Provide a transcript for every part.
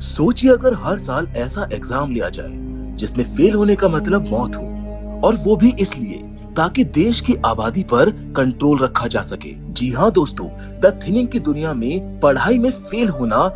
सोचिए अगर हर साल ऐसा एग्जाम लिया जाए जिसमें फेल होने का मतलब मौत हो, और वो भी इसलिए ताकि देश की आबादी पर कंट्रोल रखा जा सके। जी हाँ दोस्तों, द थिनिंग की दुनिया में पढ़ाई में फेल होना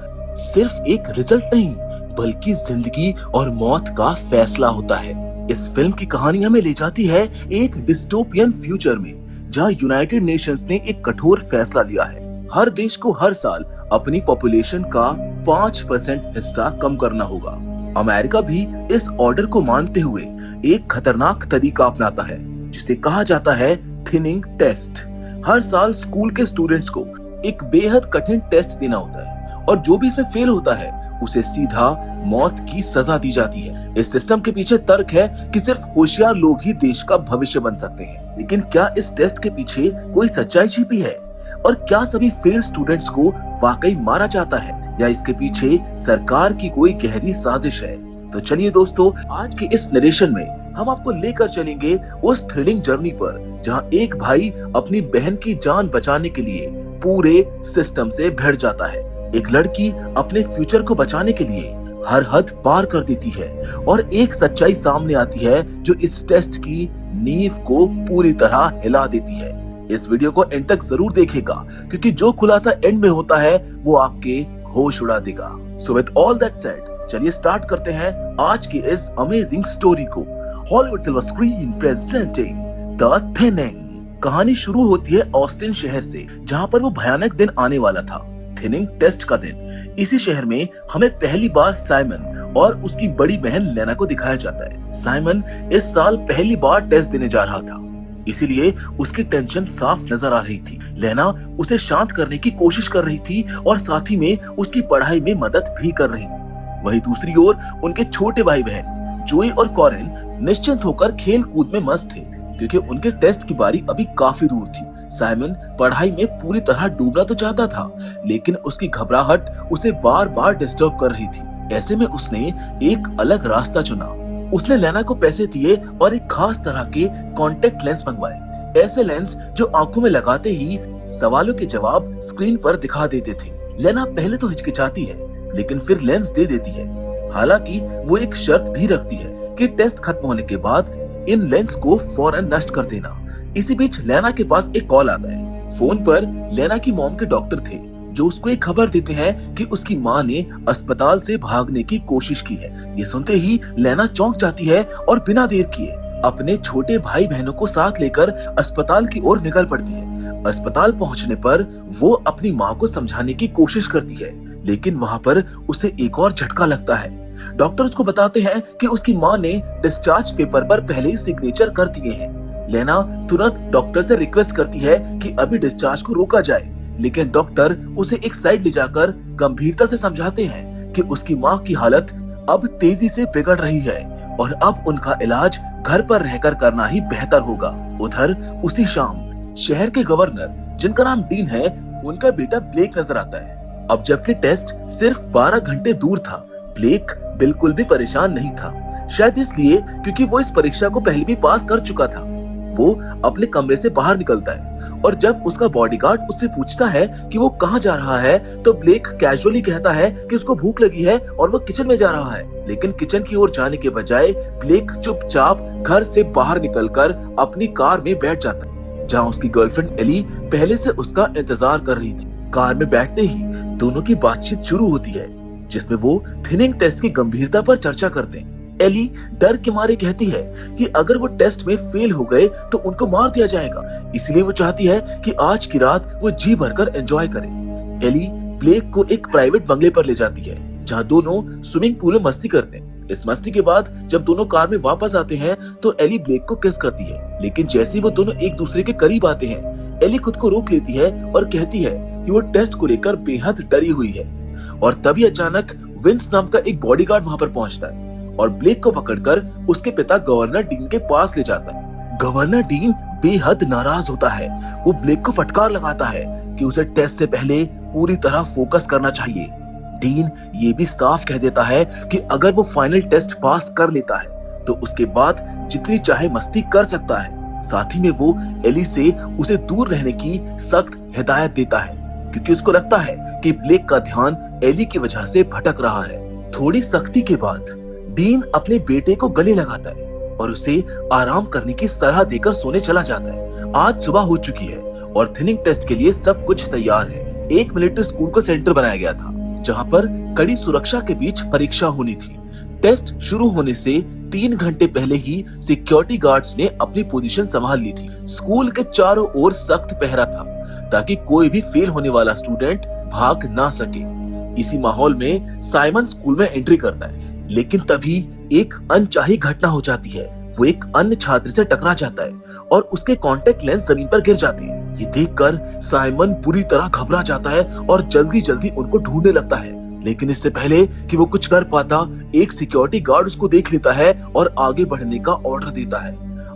सिर्फ एक रिजल्ट नहीं, बल्कि जिंदगी और मौत का फैसला होता है। इस फिल्म की कहानी हमें ले जाती है एक डिस्टोपियन फ्यूचर में, जहाँ यूनाइटेड नेशंस ने एक कठोर फैसला लिया है। हर देश को हर साल अपनी पॉपुलेशन का 5% हिस्सा कम करना होगा। अमेरिका भी इस ऑर्डर को मानते हुए एक खतरनाक तरीका अपनाता है जिसे कहा जाता है थिनिंग टेस्ट। हर साल स्कूल के स्टूडेंट्स को एक बेहद कठिन टेस्ट देना होता है, और जो भी इसमें फेल होता है उसे सीधा मौत की सजा दी जाती है। इस सिस्टम के पीछे तर्क है कि सिर्फ होशियार लोग ही देश का भविष्य बन सकते हैं। लेकिन क्या इस टेस्ट के पीछे कोई सच्चाई छिपी है? और क्या सभी फेल स्टूडेंट्स को वाकई मारा जाता है, या इसके पीछे सरकार की कोई गहरी साजिश है? तो चलिए दोस्तों, आज के इस नरेशन में हम आपको लेकर चलेंगे उस थ्रिलिंग जर्नी पर जहां एक भाई अपनी बहन की जान बचाने के लिए पूरे सिस्टम से भिड़ जाता है। एक लड़की अपने फ्यूचर को बचाने के लिए हर हद पार कर देती है, और एक सच्चाई सामने आती है जो इस टेस्ट की नींव को पूरी तरह हिला देती है। इस वीडियो को एंड तक जरूर देखिएगा, क्योंकि जो खुलासा एंड में होता है वो आपके होश उड़ा देगा। So with all that said, चलिए स्टार्ट करते हैं आज की इस अमेजिंग स्टोरी को। Hollywood silver screen presenting the thinning. कहानी शुरू होती है ऑस्टिन शहर से, जहां पर वो भयानक दिन आने वाला था, थिनिंग टेस्ट का दिन। इसी शहर में हमें पहली बार साइमन और उसकी बड़ी बहन लेना को दिखाया जाता है। साइमन इस साल पहली बार टेस्ट देने जा रहा था, इसीलिए उसकी टेंशन साफ नजर आ रही थी। लेना उसे शांत करने की कोशिश कर रही थी और साथ ही में उसकी पढ़ाई में मदद भी कर रही थी। वहीं दूसरी ओर उनके छोटे भाई बहन जोई और कॉरेन निश्चिंत होकर खेल कूद में मस्त थे, क्योंकि उनके टेस्ट की बारी अभी काफी दूर थी। साइमन पढ़ाई में पूरी तरह डूबना तो चाहता था, लेकिन उसकी घबराहट उसे बार बार डिस्टर्ब कर रही थी। ऐसे में उसने एक अलग रास्ता चुना। उसने लेना को पैसे दिए और एक खास तरह के कॉन्टेक्ट लेंस मंगवाए, ऐसे लेंस जो आंखों में लगाते ही सवालों के जवाब स्क्रीन पर दिखा देते थे। लेना पहले तो हिचकिचाती है, लेकिन फिर लेंस दे देती है। हालांकि वो एक शर्त भी रखती है कि टेस्ट खत्म होने के बाद इन लेंस को फौरन नष्ट कर देना। इसी बीच लेना के पास एक कॉल आता है। फोन पर लेना की मॉम के डॉक्टर थे, जो उसको एक खबर देते हैं कि उसकी माँ ने अस्पताल से भागने की कोशिश की है। ये सुनते ही लेना चौंक जाती है और बिना देर किए अपने छोटे भाई बहनों को साथ लेकर अस्पताल की ओर निकल पड़ती है। अस्पताल पहुंचने पर वो अपनी माँ को समझाने की कोशिश करती है, लेकिन वहाँ पर उसे एक और झटका लगता है। डॉक्टर उसको बताते हैं कि उसकी माँ ने डिस्चार्ज पेपर पर पहले ही सिग्नेचर कर दिए हैं। लेना तुरंत डॉक्टर से रिक्वेस्ट करती है कि अभी डिस्चार्ज को रोका जाए, लेकिन डॉक्टर उसे एक साइड ले जाकर गंभीरता से समझाते हैं कि उसकी माँ की हालत अब तेजी से बिगड़ रही है और अब उनका इलाज घर पर रहकर करना ही बेहतर होगा। उधर उसी शाम शहर के गवर्नर, जिनका नाम डीन है, उनका बेटा ब्लेक नजर आता है। अब जबकि टेस्ट सिर्फ 12 घंटे दूर था, ब्लेक बिल्कुल भी परेशान नहीं था। शायद इसलिए क्योंकि वो इस परीक्षा को पहले भी पास कर चुका था। वो अपने कमरे से बाहर निकलता है, और जब उसका बॉडीगार्ड उससे पूछता है कि वो कहाँ जा रहा है, तो ब्लेक कैजुअली कहता है कि उसको भूख लगी है और वो किचन में जा रहा है। लेकिन किचन की ओर जाने के बजाय ब्लेक चुपचाप घर से बाहर निकलकर अपनी कार में बैठ जाता है, जहाँ उसकी गर्लफ्रेंड एली पहले से उसका इंतजार कर रही थी। कार में बैठते ही दोनों की बातचीत शुरू होती है, जिसमें वो थिनिंग टेस्ट की गंभीरता पर चर्चा करते हैं। एली डर के मारे कहती है कि अगर वो टेस्ट में फेल हो गए तो उनको मार दिया जाएगा, इसलिए वो चाहती है कि आज की रात वो जी भरकर एंजॉय करे। एली ब्लेक को एक प्राइवेट बंगले पर ले जाती है, जहाँ दोनों स्विमिंग पूल में मस्ती करते हैं। इस मस्ती के बाद जब दोनों कार में वापस आते हैं तो एली ब्लेक को किस करती है, लेकिन जैसे ही वो दोनों एक दूसरे के करीब आते हैं, एली खुद को रोक लेती है और कहती है कि वो टेस्ट को लेकर बेहद डरी हुई है। और तभी अचानक विंस नाम का एक बॉडीगार्ड वहाँ पर पहुँचता है और ब्लेक को पकड़कर उसके पिता गवर्नर डीन के पास ले जाता है। गवर्नर डीन बेहद नाराज होता है। वो ब्लेक को फटकार लगाता है कि उसे टेस्ट से पहले पूरी तरह फोकस करना चाहिए। डीन ये भी साफ कह देता है कि अगर वो फाइनल टेस्ट पास कर लेता है तो उसके बाद जितनी चाहे मस्ती कर सकता है। साथ ही में वो एली से उसे दूर रहने की सख्त हिदायत देता है, क्योंकि उसको लगता है कि ब्लेक का ध्यान एली की वजह से भटक रहा है। थोड़ी सख्ती के बाद डीन अपने बेटे को गले लगाता है और उसे आराम करने की सलाह देकर सोने चला जाता है। आज सुबह हो चुकी है और थिनिंग टेस्ट के लिए सब कुछ तैयार है। एक मिलिट्री स्कूल को सेंटर बनाया गया था जहां पर कड़ी सुरक्षा के बीच परीक्षा होनी थी। टेस्ट शुरू होने से 3 घंटे पहले ही सिक्योरिटी गार्ड्स ने अपनी पोजीशन संभाल ली थी। स्कूल के चारों ओर सख्त पहरा था ताकि कोई भी फेल होने वाला स्टूडेंट भाग ना सके। इसी माहौल में साइमन स्कूल में एंट्री करता है, लेकिन तभी एक अनचाही घटना हो जाती है। वो एक अन्य छात्र से टकरा जाता है और उसके कॉन्टेक्ट लेंस जमीन पर गिर जाते हैं। ये देखकर साइमन पूरी तरह घबरा जाता है और जल्दी जल्दी उनको ढूंढने लगता है, लेकिन इससे पहले कि वो कुछ कर पाता, एक सिक्योरिटी गार्ड उसको देख लेता है और आगे बढ़ने का ऑर्डर देता है।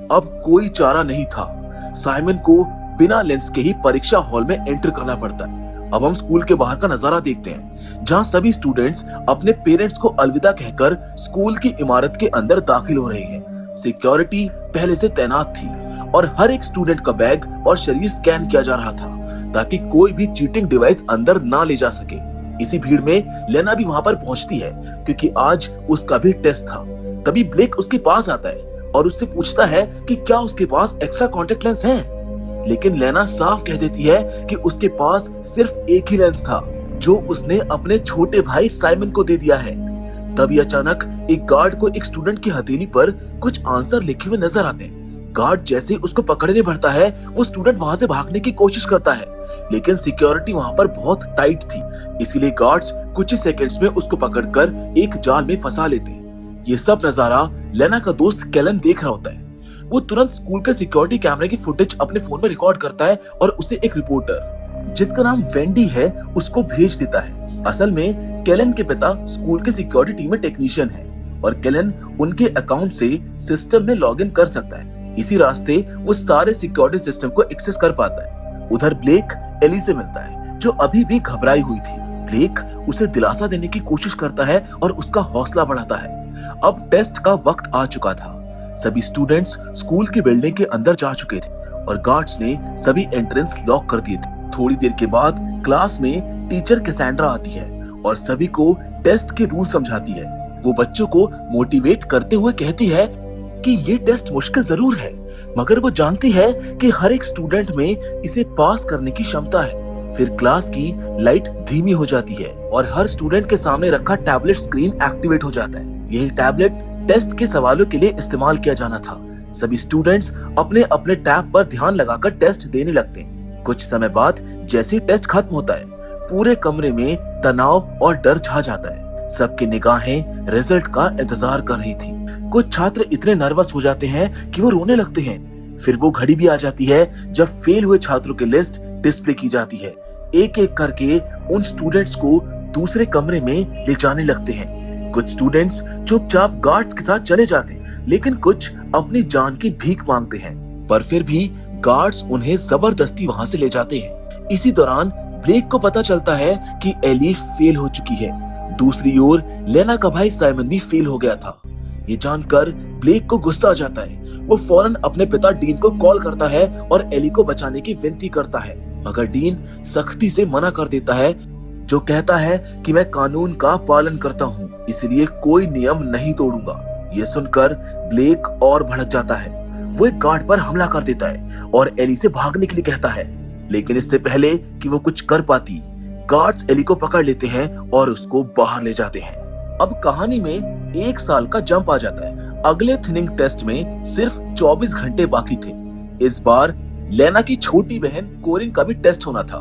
अब कोई चारा नहीं था, साइमन को बिना लेंस के ही परीक्षा हॉल में एंटर करना पड़ता है। अब हम स्कूल के बाहर का नजारा देखते हैं, जहां सभी स्टूडेंट्स अपने पेरेंट्स को अलविदा कहकर स्कूल की इमारत के अंदर दाखिल हो रहे हैं। सिक्योरिटी पहले से तैनात थी और हर एक स्टूडेंट का बैग और शरीर स्कैन किया जा रहा था ताकि कोई भी चीटिंग डिवाइस अंदर ना ले जा सके। इसी भीड़ में लेना भी वहां पर पहुंचती है क्योंकि आज उसका भी टेस्ट था। तभी ब्लेक उसके पास आता है और उससे पूछता है कि क्या उसके पास एक्स्ट्रा कॉन्टेक्ट लेंस हैं। लेकिन लेना साफ कह देती है कि उसके पास सिर्फ एक ही लेंस था जो उसने अपने छोटे भाई साइमन को दे दिया है। तभी अचानक एक गार्ड को एक स्टूडेंट की हथेली पर कुछ आंसर लिखे हुए नजर आते हैं। गार्ड जैसे उसको पकड़ने बढ़ता है, वो स्टूडेंट वहां से भागने की कोशिश करता है, लेकिन सिक्योरिटी वहां पर बहुत टाइट थी, इसीलिए गार्ड्स कुछ ही सेकंड्स में उसको पकड़कर एक जाल में फंसा लेते हैं। ये सब नजारा लेना का दोस्त केलन देख रहा होता है। वो तुरंत स्कूल के सिक्योरिटी कैमरे की फुटेज अपने फोन में रिकॉर्ड करता है और उसे एक रिपोर्टर जिसका नाम वेंडी है उसको भेज देता है। असल में केलन के पिता स्कूल के सिक्योरिटी टीम में टेक्नीशियन है और केलन उनके अकाउंट से सिस्टम में लॉगिन कर सकता है। इसी रास्ते वो सारे सिक्योरिटी सिस्टम को एक्सेस कर पाता है। उधर ब्लेक एली से मिलता है जो अभी भी घबराई हुई थी। ब्लेक उसे दिलासा देने की कोशिश करता है और उसका हौसला बढ़ाता है। अब टेस्ट का वक्त आ चुका था। सभी स्टूडेंट्स स्कूल की बिल्डिंग के अंदर जा चुके थे और गार्ड्स ने सभी एंट्रेंस लॉक कर दिए थे। थोड़ी देर के बाद क्लास में टीचर कैसेंड्रा आती है और सभी को टेस्ट के रूल समझाती है। वो बच्चों को मोटिवेट करते हुए कहती है कि ये टेस्ट मुश्किल जरूर है, मगर वो जानती है कि हर एक स्टूडेंट में इसे पास करने की क्षमता है। फिर क्लास की लाइट धीमी हो जाती है और हर स्टूडेंट के सामने रखा टैबलेट स्क्रीन एक्टिवेट हो जाता है। यही टैबलेट टेस्ट के सवालों के लिए इस्तेमाल किया जाना था। सभी स्टूडेंट्स अपने अपने टैब पर ध्यान लगाकर टेस्ट देने लगते हैं। कुछ समय बाद जैसे ही टेस्ट खत्म होता है, पूरे कमरे में तनाव और डर छा जाता है। सबकी निगाहें रिजल्ट का इंतजार कर रही थी। कुछ छात्र इतने नर्वस हो जाते हैं कि वो रोने लगते हैं। फिर वो घड़ी भी आ जाती है जब फेल हुए छात्रों की लिस्ट डिस्प्ले की जाती है। एक एक करके उन स्टूडेंट्स को दूसरे कमरे में ले जाने लगते हैं। कुछ स्टूडेंट्स चुपचाप गार्ड्स के साथ चले जाते हैं, लेकिन कुछ अपनी जान की भीख मांगते हैं, पर फिर भी गार्ड्स उन्हें जबरदस्ती वहां से ले जाते हैं। इसी दौरान ब्लेक को पता चलता है कि एली फेल हो चुकी है। दूसरी ओर लेना का भाई साइमन भी फेल हो गया था। ये जानकर ब्लेक को गुस्सा आ जाता है। वो फौरन अपने पिता डीन को कॉल करता है और एली को बचाने की विनती करता है, मगर डीन सख्ती से मना कर देता है, जो कहता है कि मैं कानून का पालन करता हूँ, इसलिए कोई नियम नहीं तोड़ूंगा। ये सुनकर ब्लेक और भड़क जाता है। वो एक गार्ड पर हमला कर देता है और एली से भागने के लिए कहता है, लेकिन इससे पहले कि वो कुछ कर पाती, गार्ड्स एली को पकड़ लेते हैं और उसको बाहर ले जाते हैं। अब कहानी में 1 साल का जंप आ जाता है। अगले थिनिंग टेस्ट में सिर्फ 24 घंटे बाकी थे। इस बार लेना की छोटी बहन कोरिन का भी टेस्ट होना था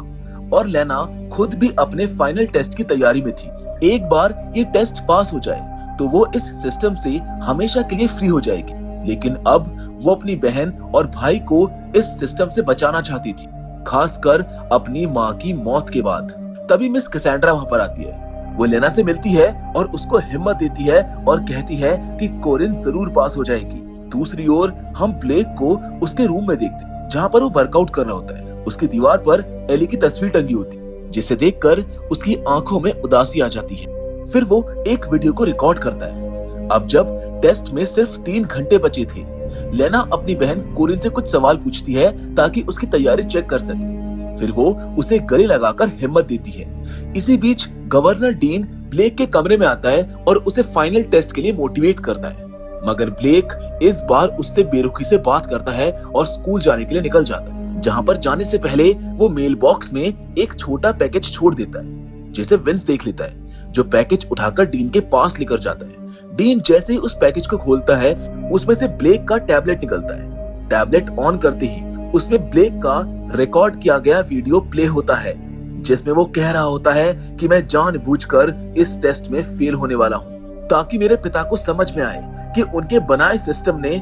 और लेना खुद भी अपने फाइनल टेस्ट की तैयारी में थी। एक बार ये टेस्ट पास हो जाए तो वो इस सिस्टम से हमेशा के लिए फ्री हो जाएगी, लेकिन अब वो अपनी बहन और भाई को इस सिस्टम से बचाना चाहती थी, खासकर अपनी माँ की मौत के बाद। तभी मिस कैसेंड्रा वहां पर आती है। वो लेना से मिलती है और उसको हिम्मत देती है और कहती है कि कोरिन जरूर पास हो जाएगी। दूसरी ओर हम ब्लेक को उसके रूम में देखते हैं जहाँ पर वो वर्कआउट कर रहा होता है। उसकी दीवार पर एली की तस्वीर टंगी होती है, जिसे देखकर उसकी आंखों में उदासी आ जाती है। फिर वो एक वीडियो को रिकॉर्ड करता है। अब जब टेस्ट में सिर्फ 3 घंटे बचे थे, लेना अपनी बहन कोरिन से कुछ सवाल पूछती है ताकि उसकी तैयारी चेक कर सके। फिर वो उसे गले लगाकर हिम्मत देती है। इसी बीच गवर्नर डीन ब्लेक के कमरे में आता है और उसे फाइनल टेस्ट के लिए मोटिवेट करता है, मगर ब्लेक इस बार उससे बेरुखी से बात करता है और स्कूल जाने के लिए निकल जाता है, जहां पर जाने से पहले वो मेल बॉक्स में एक छोटा पैकेज छोड़ देता है, जिसे विंस देख लेता है, जो पैकेज उठाकर डीन के पास लेकर जाता है। डीन जैसे ही उस पैकेज को खोलता है, उसमें से ब्लेक का टैबलेट निकलता है। टैबलेट ऑन करते ही उसमें ब्लेक का रिकॉर्ड किया गया वीडियो प्ले होता है, जिसमें वो कह रहा होता है कि मैं जानबूझकर इस टेस्ट में फेल होने वाला हूँ, ताकि मेरे पिता को समझ में आए कि उनके बनाए सिस्टम ने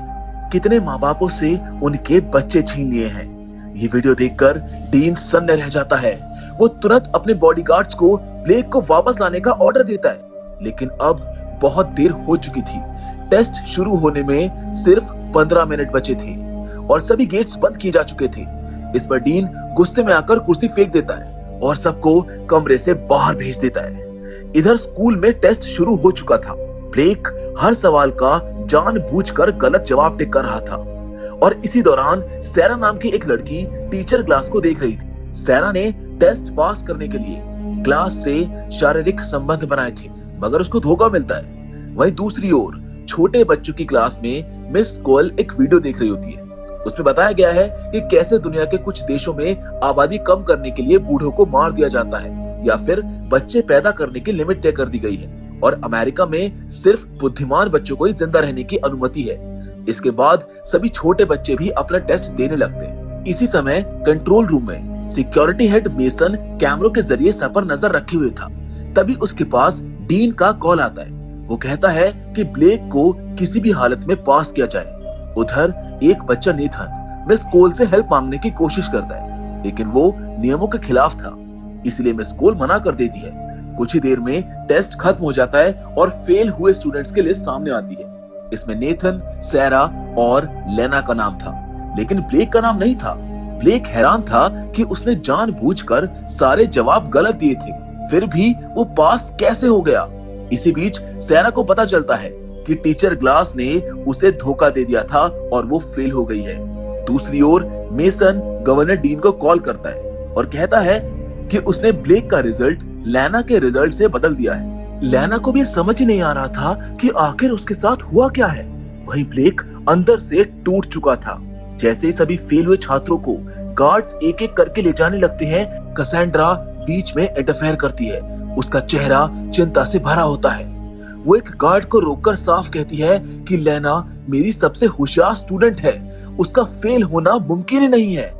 कितने माँ बापों से उनके बच्चे छीन लिए हैं। ये वीडियो देखकर डीन सन्न रह जाता है। वो तुरंत अपने बॉडीगार्ड्स को ब्लेक को वापस लाने का ऑर्डर देता है, लेकिन अब बहुत देर हो चुकी थी। टेस्ट शुरू होने में सिर्फ 15 मिनट बचे थे और सभी गेट्स बंद किए जा चुके थे। इस पर डीन गुस्से में आकर कुर्सी फेंक देता है और सबको कमरे से बाहर भेज देता है। इधर स्कूल में टेस्ट शुरू हो चुका था। ब्लेक हर सवाल का जानबूझकर गलत जवाब टिक कर रहा था और इसी दौरान सैरा नाम की एक लड़की टीचर क्लास को देख रही थी। सैरा ने टेस्ट पास करने के लिए क्लास से शारीरिक संबंध बनाए थे, मगर उसको धोखा मिलता है। वहीं दूसरी ओर छोटे बच्चों की क्लास में मिस कोयल एक वीडियो देख रही होती है। उसमें बताया गया है कि कैसे दुनिया के कुछ देशों में आबादी कम करने के लिए बूढ़ों को मार दिया जाता है या फिर बच्चे पैदा करने की लिमिट तय कर दी गई है और अमेरिका में सिर्फ बुद्धिमान बच्चों को ही जिंदा रहने की अनुमति है। इसके बाद सभी छोटे बच्चे भी अपना टेस्ट देने लगते हैं। इसी समय कंट्रोल रूम में सिक्योरिटी हेड मेसन कैमरों के जरिए सब पर नजर रखे हुए था। तभी उसके पास डीन का कॉल आता है। वो कहता है कि ब्लेक को किसी भी हालत में पास किया जाए। उधर एक बच्चा नेथन मिस कोल से हेल्प मांगने की कोशिश करता है, लेकिन वो नियमों के खिलाफ था, इसलिए मिस कोल मना कर देती है। कुछ ही देर में टेस्ट खत्म हो जाता है और फेल हुए स्टूडेंट्स की लिस्ट सामने आती है। इसमें नेथन, सैरा और लेना का नाम था, लेकिन ब्लेक का नाम नहीं था। ब्लेक हैरान था कि उसने जानबूझकर सारे जवाब गलत दिए थे, फिर भी वो पास कैसे हो गया। इसी बीच सैरा को पता चलता है कि टीचर ग्लास ने उसे धोखा दे दिया था और वो फेल हो गई है। दूसरी ओर मेसन गवर्नर डीन को कॉल करता है और कहता है कि उसने ब्लेक का रिजल्ट लेना के रिजल्ट से बदल दिया है। लेना को भी समझ ही नहीं आ रहा था कि आखिर उसके साथ हुआ क्या है। वहीं ब्लेक अंदर से टूट चुका था। जैसे ही सभी फेल हुए छात्रों को गार्ड्स एक एक करके ले जाने लगते हैं, कैसेंड्रा बीच में इंटरफेयर करती है। उसका चेहरा चिंता से भरा होता है। वो एक गार्ड को रोककर साफ कहती है कि लेना मेरी सबसे होशियार स्टूडेंट है, उसका फेल होना मुमकिन ही नहीं है।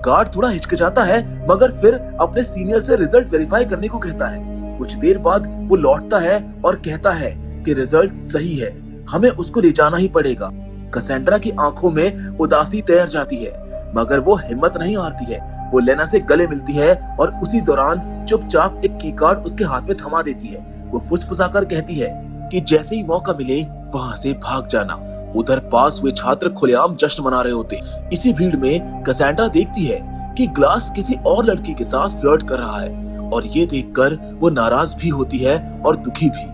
गार्ड थोड़ा हिचकिचाता है, मगर फिर अपने सीनियर से रिजल्ट वेरीफाई करने को कहता है। कुछ देर बाद वो लौटता है और कहता है कि रिजल्ट सही है, हमें उसको ले जाना ही पड़ेगा। कैसेंड्रा की आंखों में उदासी तैर जाती है, मगर वो हिम्मत नहीं हारती है। वो लेना से गले मिलती है और उसी दौरान चुपचाप एक की कार्ड उसके हाथ में थमा देती है। वो फुसफुसाकर कहती है कि जैसे ही मौका मिले वहां से भाग जाना। उधर पास हुए छात्र खुलेआम जश्न मना रहे होते। इसी भीड़ में कैसेंड्रा देखती है कि ग्लास किसी और लड़की के साथ फ्लर्ट कर रहा है और ये देखकर वो नाराज भी होती है और दुखी भी।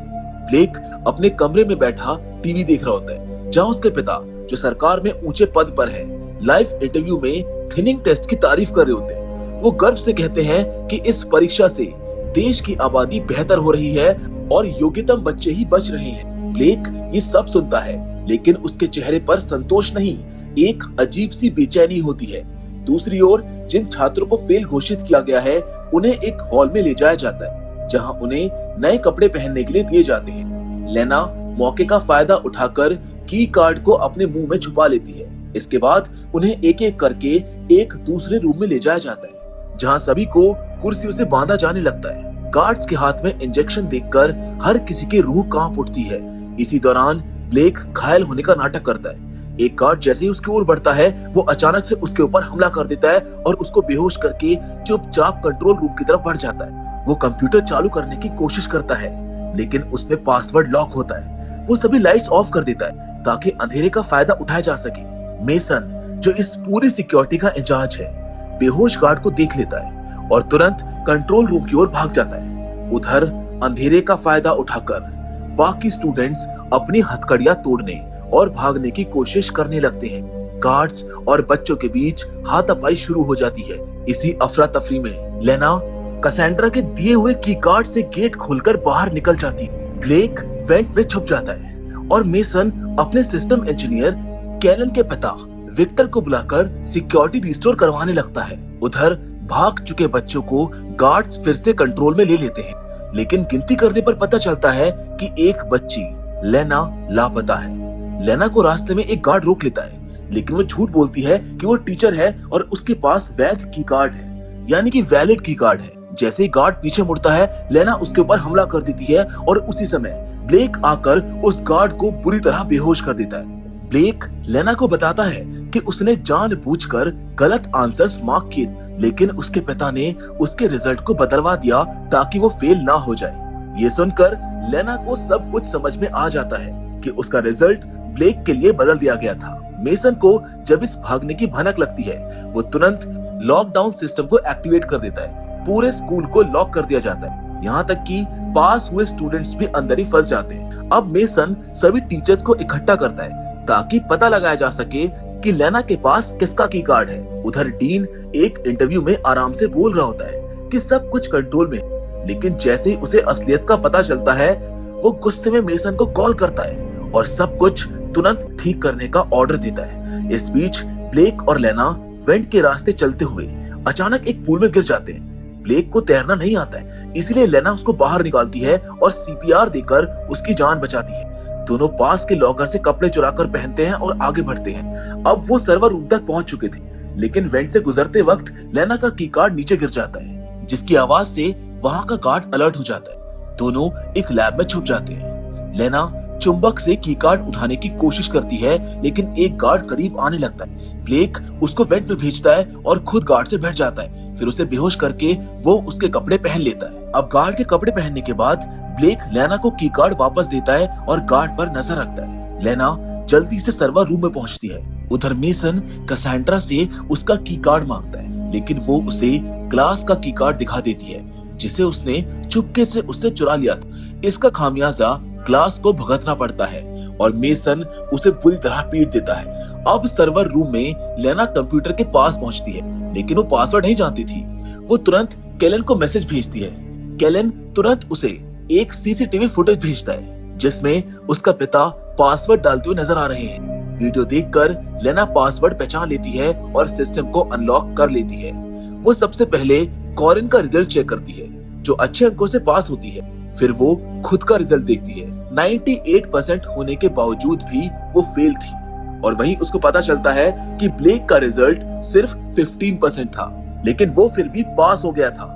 ब्लेक अपने कमरे में बैठा टीवी देख रहा होता है, जहाँ उसके पिता जो सरकार में ऊंचे पद पर है, लाइव इंटरव्यू में थिनिंग टेस्ट की तारीफ कर रहे होते हैं। वो गर्व से कहते हैं कि इस परीक्षा से देश की आबादी बेहतर हो रही है और योग्यतम बच्चे ही बच रहे हैं। ब्लेक ये सब सुनता है, लेकिन उसके चेहरे पर संतोष नहीं, एक अजीब सी बेचैनी होती है। दूसरी ओर जिन छात्रों को फेल घोषित किया गया है, उन्हें एक हॉल में ले जाया जाता है, जहां उन्हें नए कपड़े पहनने के लिए दिए जाते हैं। लेना मौके का फायदा उठाकर की कार्ड को अपने मुंह में छुपा लेती है। इसके बाद उन्हें एक एक करके एक दूसरे रूम में ले जाया जाता है, जहां सभी को कुर्सियों से बांधा जाने लगता है। गार्ड्स के हाथ में इंजेक्शन देखकर हर किसी की रूह कांप उठती है। इसी दौरान ब्लेक घायल होने का नाटक करता है। एक गार्ड जैसे ही उसकी ओर बढ़ता है, वो अचानक से उसके ऊपर हमला कर देता है और उसको बेहोश करके चुपचाप कंट्रोल रूम की तरफ बढ़ जाता है। वो कंप्यूटर चालू करने की कोशिश करता है, लेकिन उसमें पासवर्ड लॉक होता है। वो सभी लाइट्स ऑफ कर देता है ताकि अंधेरे का फायदा उठाया जा सके। मेसन, जो इस पूरी सिक्योरिटी का इंचार्ज है, बेहोश गार्ड को देख लेता है और तुरंत कंट्रोल रूम की ओर भाग जाता है। उधर अंधेरे का फायदा उठाकर बाकी स्टूडेंट्स अपनी हथकड़ियां तोड़ने और भागने की कोशिश करने लगते हैं। गार्ड्स और बच्चों के बीच हाथापाई शुरू हो जाती है। इसी अफरा तफरी में लेना कैसेंड्रा के दिए हुए की कार्ड से गेट खोलकर बाहर निकल जाती है। ब्लेक वेंट में छुप जाता है और मेसन अपने सिस्टम इंजीनियर कैलन के पिता विक्टर को बुलाकर सिक्योरिटी रिस्टोर करवाने लगता है। उधर भाग चुके बच्चों को गार्ड्स फिर से कंट्रोल में ले लेते हैं, लेकिन गिनती करने पर पता चलता है कि एक बच्ची लेना लापता है। लेना को रास्ते में एक गार्ड रोक लेता है, लेकिन वो झूठ बोलती है कि वो टीचर है और उसके पास वैध की कार्ड है, यानी कि वैलिड की कार्ड है। जैसे ही गार्ड पीछे मुड़ता है, लेना उसके ऊपर हमला कर देती है और उसी समय ब्लेक आकर उस गार्ड को बुरी तरह बेहोश कर देता है। ब्लेक लेना को बताता है कि उसने जानबूझकर गलत आंसर्स मार्क किए, लेकिन उसके पिता ने उसके रिजल्ट को बदलवा दिया ताकि वो फेल ना हो जाए। ये सुनकर लेना को सब कुछ समझ में आ जाता है कि उसका रिजल्ट ब्लेक के लिए बदल दिया गया था। मेसन को जब इस भागने की भनक लगती है, वो तुरंत लॉकडाउन सिस्टम को एक्टिवेट कर देता है। पूरे स्कूल को लॉक कर दिया जाता है, यहाँ तक कि पास हुए स्टूडेंट्स भी अंदर ही फंस जाते हैं। अब मेसन सभी टीचर्स को इकट्ठा करता है ताकि पता लगाया जा सके कि लेना के पास किसका की कार्ड है। उधर डीन एक इंटरव्यू में आराम से बोल रहा होता है कि सब कुछ कंट्रोल में है, लेकिन जैसे ही उसे असलियत का पता चलता है, वो गुस्से में मेसन को कॉल करता है और सब कुछ तुरंत ठीक करने का ऑर्डर देता है। इस बीच ब्लेक और लेना वेंट के रास्ते चलते हुए अचानक एक पूल में गिर जाते हैं। ब्लेक को तैरना नहीं आता है, इसलिए लेना उसको बाहर निकालती है और सीपीआर देकर उसकी जान बचाती है। दोनों पास के लॉकर से कपड़े चुराकर पहनते हैं और आगे बढ़ते हैं। अब वो सर्वर रूम तक पहुंच चुके थे, लेकिन वेंट से गुजरते वक्त लेना का की कार्ड नीचे गिर जाता है, जिसकी आवाज से वहां का गार्ड अलर्ट हो जाता है। दोनों एक लैब में छुप जाते हैं। लेना चुंबक से की कार्ड उठाने की कोशिश करती है, लेकिन एक गार्ड करीब आने लगता है। ब्लेक उसको वेंट में भेजता है और खुद गार्ड से बैठ जाता है। फिर उसे बेहोश करके वो उसके कपड़े पहन लेता है। अब गार्ड के कपड़े पहनने के बाद ब्लेक लेना को की कार्ड वापस देता है और गार्ड पर नजर रखता है। लेना जल्दी से सर्वर रूम में पहुंचती है। उधर मेसन कैसेंड्रा से उसका की कार्ड मांगता है, लेकिन वो उसे ग्लास का की कार्ड दिखा देती है, जिसे उसने चुपके से उससे चुरा लिया था। इसका खामियाजा ग्लास को भुगतना पड़ता है और मेसन उसे बुरी तरह पीट देता है। अब सर्वर रूम में लेना कंप्यूटर के पास पहुंचती है, लेकिन वो पासवर्ड नहीं जानती थी। वो तुरंत केलन को मैसेज भेजती है। केलन तुरंत उसे एक सीसीटीवी फुटेज भेजता है, जिसमें उसका पिता पासवर्ड डालते हुए नजर आ रहे हैं। वीडियो देखकर लेना पासवर्ड पहचान लेती है और सिस्टम को अनलॉक कर लेती है। वो सबसे पहले कॉरिन का रिजल्ट चेक करती है, जो अच्छे अंकों से पास होती है। फिर वो खुद का रिजल्ट देखती है। 98% होने के बावजूद भी वो फेल थी, और वहीं उसको पता चलता है कि ब्लेक का रिजल्ट सिर्फ 15% था, लेकिन वो फिर भी पास हो गया था।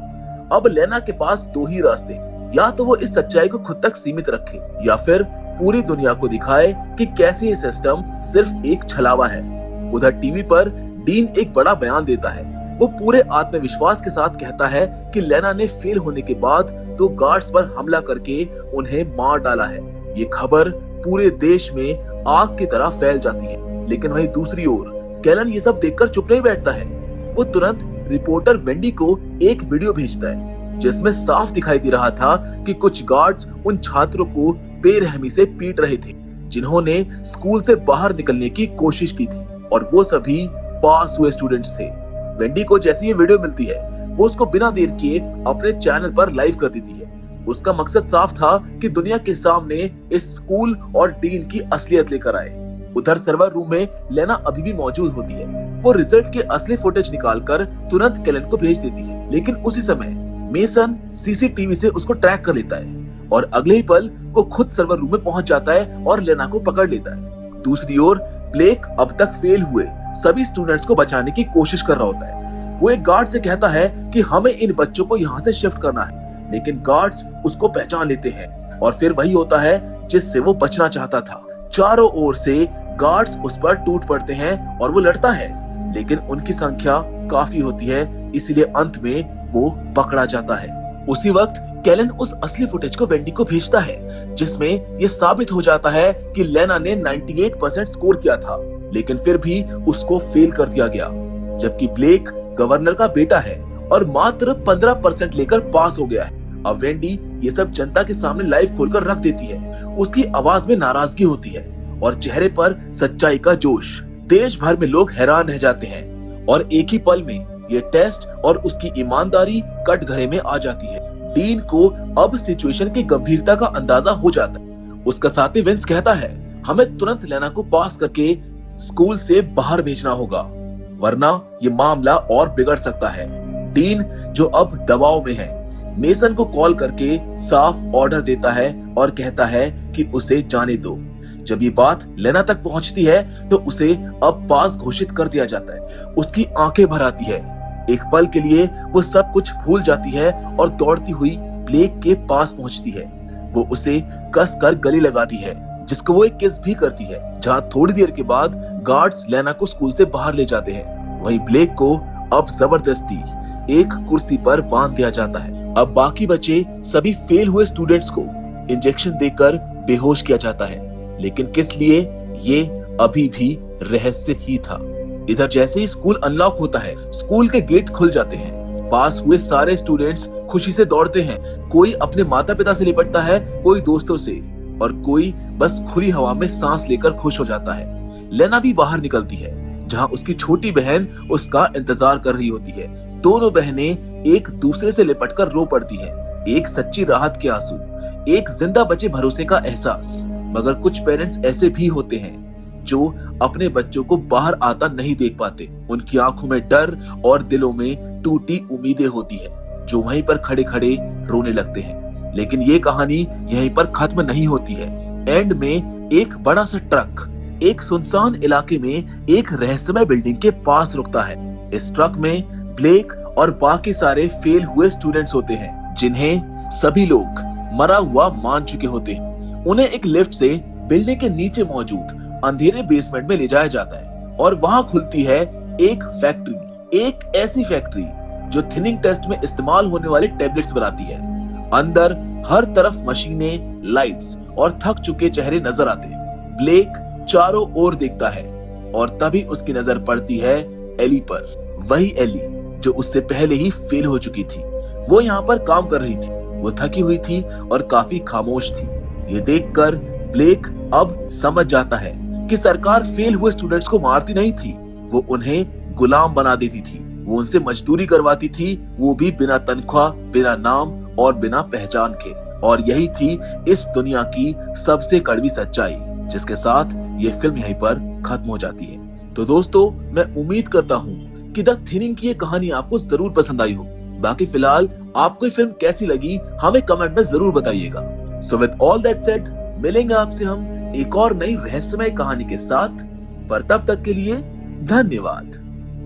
अब लेना के पास दो ही रास्ते, या तो वो इस सच्चाई को खुद तक सीमित रखे या फिर पूरी दुनिया को दिखाए कि कैसे ये सिस्टम सिर्फ एक छलावा है। उधर टीवी पर डीन एक बड़ा बयान देता है। वो पूरे आत्मविश्वास के साथ कहता है कि लेना ने फेल होने के बाद दो गार्ड्स पर हमला करके उन्हें मार डाला है। ये खबर पूरे देश में आग की तरह फैल जाती है, लेकिन वहीं दूसरी ओर केलन ये सब देखकर चुप नहीं बैठता है। वो तुरंत रिपोर्टर वेंडी को एक वीडियो भेजता है, जिसमें साफ दिखाई दे रहा था कि कुछ गार्ड्स उन छात्रों को बेरहमी से पीट रहे थे, जिन्होंने स्कूल से बाहर निकलने की कोशिश की थी, और वो सभी पास हुए स्टूडेंट्स थे। वेंडी को जैसी ये वीडियो मिलती है, वो उसको बिना देर किए अपने चैनल पर लाइव कर देती है। उसका मकसद साफ था कि दुनिया के सामने इस स्कूल और डीन की असलियत लेकर आए। उधर सर्वर रूम में लेना अभी भी मौजूद होती है। वो रिजल्ट के असली फुटेज निकालकर तुरंत केलन को भेज देती है, लेकिन उसी समय मेसन सीसीटीवी से उसको ट्रैक कर लेता है और अगले ही पल वो खुद सर्वर रूम में पहुंच जाता है और लेना को पकड़ लेता है। दूसरी ओर ब्लेक अब तक फेल हुए सभी स्टूडेंट्स को बचाने की कोशिश कर रहा होता है। वो एक गार्ड से कहता है कि हमें इन बच्चों को यहाँ से शिफ्ट करना है, लेकिन गार्ड्स उसको पहचान लेते हैं और फिर वही होता है जिससे वो बचना चाहता था। चारों ओर से गार्ड्स उस पर टूट पड़ते हैं और वो लड़ता है, लेकिन उनकी संख्या काफी होती है, इसलिए अंत में वो पकड़ा जाता है। उसी वक्त केलन उस असली फुटेज को वेंडी को भेजता है, जिसमें ये साबित हो जाता है कि लेना ने 98% स्कोर किया था, लेकिन फिर भी उसको फेल कर दिया गया, जबकि ब्लेक गवर्नर का बेटा है और मात्र 15% लेकर पास हो गया है। अब वेंडी ये सब जनता के सामने लाइव खोलकर रख देती है। उसकी आवाज में नाराजगी होती है और चेहरे पर सच्चाई का जोश। देश भर में लोग हैरान रह जाते हैं और एक ही पल में ये टेस्ट और उसकी ईमानदारी कटघरे में आ जाती है। डीन को अब सिचुएशन की गंभीरता का अंदाजा हो जाता है। उसका साथी विंस कहता है, हमें तुरंत लेना को पास करके स्कूल से बाहर भेजना होगा, वरना ये मामला और बिगड़ सकता है। डीन, जो अब दबाव में है, मेसन को कॉल करके साफ ऑर्डर देता है और कहता है कि उसे जाने दो। जब ये बात लेना तक पहुंचती है तो उसे अब पास घोषित कर दिया जाता है। उसकी आंखें भर आती है। एक पल के लिए वो सब कुछ भूल जाती है और दौड़ती हुई ब्लेक के पास पहुंचती है। वो उसे कस कर गले लगाती है, जिसको वो एक किस भी करती है, जहां थोड़ी देर के बाद गार्ड्स लेना को स्कूल से बाहर ले जाते हैं। वहीं ब्लेक को अब जबरदस्ती एक कुर्सी पर बांध दिया जाता है। अब बाकी बचे सभी फेल हुए स्टूडेंट्स को इंजेक्शन देकर बेहोश किया जाता है, लेकिन किस लिए, ये अभी भी रहस्य ही था। इधर जैसे ही स्कूल अनलॉक होता है, स्कूल के गेट खुल जाते हैं। पास हुए सारे स्टूडेंट्स खुशी से दौड़ते हैं। कोई अपने माता पिता से लिपटता है, कोई दोस्तों से, और कोई बस खुली हवा में सांस लेकर खुश हो जाता है। लेना भी बाहर निकलती है, जहां उसकी छोटी बहन उसका इंतजार कर रही होती है। दोनों बहनें एक दूसरे से लिपटकर रो पड़ती हैं। एक सच्ची राहत के आंसू, एक जिंदा बचे भरोसे का एहसास। मगर कुछ पेरेंट्स ऐसे भी होते हैं जो अपने बच्चों को बाहर आता नहीं देख पाते। उनकी आंखों में डर और दिलों में टूटी उम्मीदें होती है, जो वहीं पर खड़े खड़े रोने लगते हैं। लेकिन ये कहानी यहीं पर खत्म नहीं होती है। एंड में एक बड़ा सा ट्रक एक सुनसान इलाके में एक रहस्यमय बिल्डिंग के पास रुकता है। इस ट्रक में ब्लेक और बाकी सारे फेल हुए स्टूडेंट्स होते हैं, जिन्हें सभी लोग मरा हुआ मान चुके होते हैं। उन्हें एक लिफ्ट से बिल्डिंग के नीचे मौजूद अंधेरे बेसमेंट में ले जाया जाता है और वहां खुलती है एक फैक्ट्री, एक ऐसी फैक्ट्री जो थिनिंग टेस्ट में इस्तेमाल होने वाले टैबलेट्स बनाती है। अंदर हर तरफ मशीनें, लाइट्स और थक चुके चेहरे नजर आते हैं। ब्लेक चारों ओर देखता है और तभी उसकी नजर पड़ती है एली पर। वही एली जो उससे पहले ही फेल हो चुकी थी। वो यहाँ पर काम कर रही थी। वो थकी हुई थी और काफी खामोश थी। ये देखकर ब्लेक अब समझ जाता है कि सरकार फेल हुए स्टूडेंट्स को मारती नहीं थी, वो उन्हें गुलाम बना देती थी। वो उनसे मजदूरी करवाती थी, वो भी बिना तनख्वाह, बिना नाम और बिना पहचान के। और यही थी इस दुनिया की सबसे कड़वी सच्चाई, जिसके साथ ये फिल्म यहीं पर खत्म हो जाती है। तो दोस्तों, मैं उम्मीद करता हूँ कि द थिनिंग की ये कहानी आपको जरूर पसंद आई हो। बाकी फिलहाल आपको ये फिल्म कैसी लगी हमें कमेंट में जरूर बताइएगा। So with all that said, मिलेंगे आपसे हम एक और नई रहस्यमय कहानी के साथ, पर तब तक के लिए धन्यवाद।